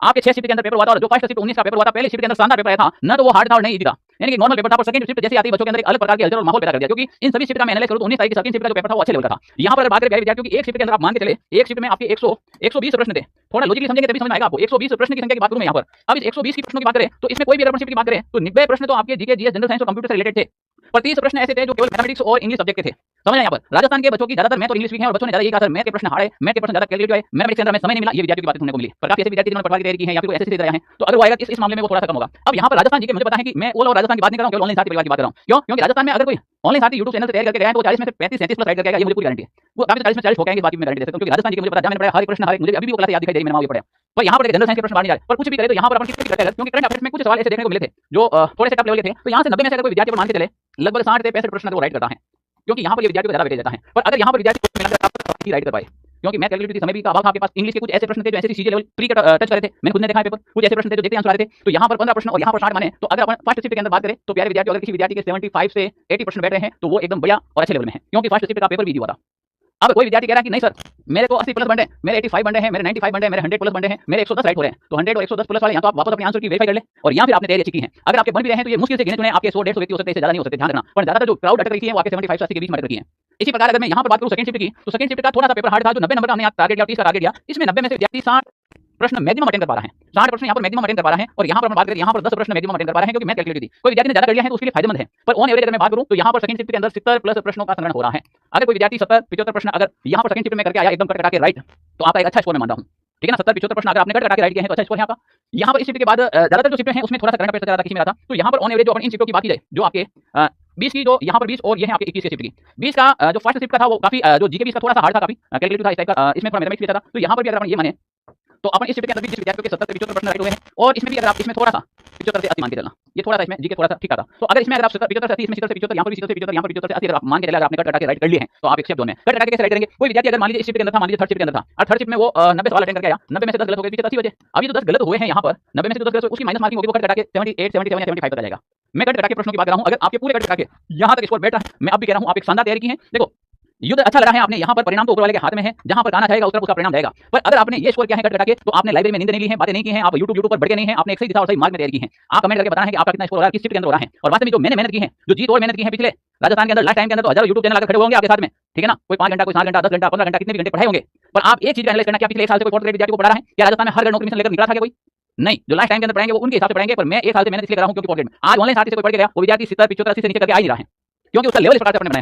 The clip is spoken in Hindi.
आपके 6 शिफ्ट के अंदर पेपर हुआ था और जो फर्स्ट शिफ्ट 19 का पेपर हुआ था, पहले शिफ्ट के अंदर शानदार पेपर आया था, ना तो वो हार्ड था और नहीं इजी था, यानी कि नॉर्मल पेपर था। पर सेकंड शिफ्ट जैसे आती है बच्चों के अंदर एक अलग प्रकार के हलचल और माहौल पैदा कर दिया, क्योंकि इन सभी शिफ्ट का मैं एनालाइज करूं तो 19 तारीख की सेकंड शिफ्ट का जो पेपर था वो अच्छे लेवल का था। यहां पर अगर बात करें विद्यार्थियों की, एक शिफ्ट के अंदर आप मान के चले एक शिफ्ट में आपके 120 प्रश्न थे। थोड़ा लॉजिकली समझेंगे तभी समझ में आएगा आपको। 120 प्रश्न की संख्या की बात करूं मैं यहां पर। अब इस 120 की प्रश्नों की बात करें तो इसमें कोई भी अगर शिफ्ट की बात करें तो 90 प्रश्न तो आपके जीके, जीएस, जनरल साइंस और कंप्यूटर से रिलेटेड थे, पर 30 प्रश्न ऐसे थे जो केवल मैथमेटिक्स और इंग्लिश सब्जेक्ट के थे। समझ यहाँ पर राजस्थान के बच्चों की ज्यादातर मैथ और इंग्लिश वीक है और बच्चों ने ज्यादा यही कहा सर मैथ के प्रश्न हार्ड है, मैथ के प्रश्न ज्यादा कैलकुलेटिव है, मैथमेटिक्स के अंदर हमें समय नहीं मिला। ये विद्यार्थियों की बातें सुनने को मिली, पर काफी ऐसे विद्यार्थी जिन्होंने पटवारी की तैयारी की है या फिर एसएससी दे रहे हैं, तो अगर वो आएगा इस मामले में वो थोड़ा सा कम होगा। अब यहाँ पर राजस्थान जी के मुझे पता है कि मैं ओल और राजस्थान की बात नहीं कर रहा हूँ, केवल ऑनलाइन साथी परिवार की बात कर रहा हूँ। क्यों? क्योंकि राजस्थान में अगर कोई ऑनलाइन साथी यूट्यूब चैनल से तैयारी करके गया है तो 40 में से 35-37 प्लस राइट करके आएगा, ये मुझे पूरी गारंटी है। वो काफी 40 में 40 हो जाएंगे, बाकी मैं गारंटी दे सकता हूँ, क्योंकि राजस्थान जी के मुझे पता है, मैंने पढ़ा हर एक प्रश्न, हर एक मुझे अभी भी वो क्लास याद दिखाई दे रही है, मैंने वहां पढ़ा। पर यहाँ पर जनरल साइंस के प्रश्न बाहर नहीं जा रहे, पर कुछ भी करे तो यहाँ पर अपन कितने करते हैं, क्योंकि करंट अफेयर्स में कुछ सवाल ऐसे देखने को मिले थे जो थोड़े से टफ लेवल के थे। तो यहाँ से 90 में से अगर कोई विद्यार्थी पर मान के चले लगभग 60 से 65 प्रश्न वो राइट करता है, क्योंकि यहाँ पर ये विद्यार्थी को ज्यादा वेटेज देता है। पर अगर यहाँ पर विद्यार्थी को राइट कर पाए, क्योंकि मैथ कैलकुलेटिव समय भी का अभाव था आपके पास, इंग्लिश के कुछ ऐसे प्रश्न थे जो ऐसे सीजे लेवल प्री टच करे थे, मैंने खुद ने देखा है पेपर, कुछ ऐसे प्रश्न थे जो देखते आंसर आ रहे थे। तो यहाँ पर 15 प्रश्न और यहाँ पर 60 माने, तो अगर अपन फर्स्ट शिफ्ट के अंदर बात करें तो प्यारे विद्यार्थी, अगर किसी विद्यार्थी के 75 से 80% बैठ रहे हैं तो वो एकदम बढ़िया और अच्छे लेवल में है, क्योंकि फर्स्ट शिफ्ट का पेपर भी इजी हुआ था। अब कोई विद्यार्थी कह रहा है कि नहीं सर मेरे को 80 प्लस बंदे, मेरे 85 बंदे हैं, मेरे 95 बंदे हैं, मेरे 100 प्लस बंदे हैं, मेरे 110 राइट हो रहे हैं, तो 100 और 110 प्लस वाले यहाँ तो आप वापस अपने आंसर की वेरीफाई कर ले और यहाँ फिर आपने तैयारी अच्छी की है। अगर आपके बन भी रहे हैं तो ये मुश्किल से गिने चुने आपके 100-150 व्यक्ति हो सकते हैं, इससे ज्यादा नहीं हो सकते, ध्यान रखना। पर ज्यादातर जो क्राउड अटक रही है वो आपके 75 से 80 के बीच में अटक रही है। इसी प्रकार अगर मैं यहाँ पर बात करूँ सेकंड शिफ्ट की, तो सेकंड शिफ्ट का थोड़ा सा पेपर हार्ड था, जो 90 नंबर का हमने टारगेट दिया, 30 का टारगेट दिया, इसमें 90 में से विद्यार्थी 60 प्रश्न मैक्सिमम अटेंड कर पा रहा है, 60 प्रश्न यहाँ पर मैक्सिमम अटेंड कर पा रहा है। और यहाँ पर बात करें यहाँ पर 10 प्रश्न मैक्सिमम अटेंड कर पा रहे हैं, क्योंकि मैथ कैलकुलेटिव थी। कोई विद्यार्थी ने ज्यादा कर लिया है तो उसके लिए फायदेमंद है, पर ऑन एवरेज अगर मैं बात करूं तो यहाँ पर सेकंड शिफ्ट के अंदर 70 प्लस प्रश्नों का संग्रहण हो रहा है। अगर कोई विद्यार्थी 70-75 प्रश्न अगर यहाँ पर सेकंड शिफ्ट में करके आया एकदम कट कटा के राइट, तो आपका एक अच्छा स्कोर मैं मान रहा हूँ, ठीक है ना। 70-75 प्रश्न अगर आपने कट कटा के राइट किया है तो अच्छा स्कोर है आपका। यहाँ पर इस शिफ्ट के बाद ज्यादातर जो शिफ्ट है उसमें थोड़ा सा करंट अफेयर चला था, किसी में रहा था। तो यहाँ पर ऑन एवरेज जो अपन इन शिफ्टों की बात की जाए, जो आपके 20 की, जो यहाँ पर 20 और ये है आपके 21 के शिफ्ट की, 20 का जो फर्स्ट शिफ्ट का था वो काफी जो जीके 20 का थोड़ा सा हार्ड था, काफी कैलकुलेटिव था इस टाइप का, इसमें थोड़ा मैथमेटिक्स भी था। तो यहाँ पर भी अगर अपन ये माने तो अपन इस शिफ्ट के अंदर भी जिस विद्यार्थियों के 70 से 75 प्रश्न राइट हुए हैं, और इसमें भी अगर आप इसमें थोड़ा सा 75 से 80 मान के चलना, ये थोड़ा सा इसमें जीके थोड़ा सा ठीक था। तो अगर इसमें अगर आप 75 से 80, इसमें 70 से 75, यहाँ पर भी 70 से 75, यहाँ पर 75 से 80 अगर आप मान के चले, अगर आपने कट कटा के राइट कर लिए हैं तो आप एक स्टेप जोन में कट कटा के कैसे राइट करेंगे। कोई विद्यार्थी अगर मान लीजिए इस शिफ्ट के अंदर था, मान लीजिए थर्ड शिफ्ट के अंदर था, और थर्ड शिफ्ट में वो 90 सवाल अटेंड करके आया, 90 में से 10 गलत हो गए, पीछे 80 बचे। अभी तो 10 गलत हुए हैं यहाँ पर, 90 में से 10 गलत, उसकी माइनस मार्किंग होगी, वो कट कटा के 78, 77 या 75 तक आ जाएगा। मैं कट कटा के प्रश्नों की बात कर रहा हूँ। अगर आपके पूरे कट कटा के यहाँ तक स्कोर बैठा है, मैं अब भी कह रहा हूँ आप एक शानदार तैयारी की है। देखो युद्ध अच्छा लड़ा है आपने, यहाँ पर परिणाम तो ऊपर वाले के हाथ में है, जहाँ पर गाना जाएगा उस तरफ उसका परिणाम जाएगा। पर अगर आपने ये स्कोर किया है कट कटा के, तो आपने लाइब्रेरी में नींद नहीं ली है, बातें नहीं की हैं, आप यूट्यूब पर बढ़ के नहीं है, आपने एक सही दिशा और सही मार्ग में तैयारी की है। आप कमेंट करके बताना है कि आपका कितना स्कोर हो रहा है, किस शिफ्ट के अंदर हो रहा है। और वास्तव में जो मैंने मेहनत की है, जो जीत और मेहनत की है पिछले राजस्थान के अंदर लाइफ टाइम के अंदर, तो हजारों यूट्यूब चैनल आकर खड़े होंगे आपके साथ में, ठीक है ना। कोई 5 घंटा, कोई 7 घंटा, 10 घंटा, 15 घंटा, कितने भी घंटे पढ़ाए होंगे। पर आप एक चीज का एनालाइज करना, क्या पिछले 1 साल से कोई फोर्थ ग्रेड विद्यार्थी को पढ़ा रहा है, या राजस्थान में हर नौकरी मिशन लेकर निकला था क्या कोई? नहीं, जो लाइफ टाइम के अंदर पढ़ाएंगे वो उनके हिसाब से पढ़ाएंगे। पर मैं 1 साल से मेहनत इसलिए कर रहा हूँ क्योंकि फोर्थ ग्रेड में आज ऑनलाइन साथी से कोई पढ़ के गया, वो विद्यार्थी 70, 75, 80 से नीचे करके आ ही नहीं रहा है, क्योंकि उसका लेवल इस प्रकार से अपने बनाया है।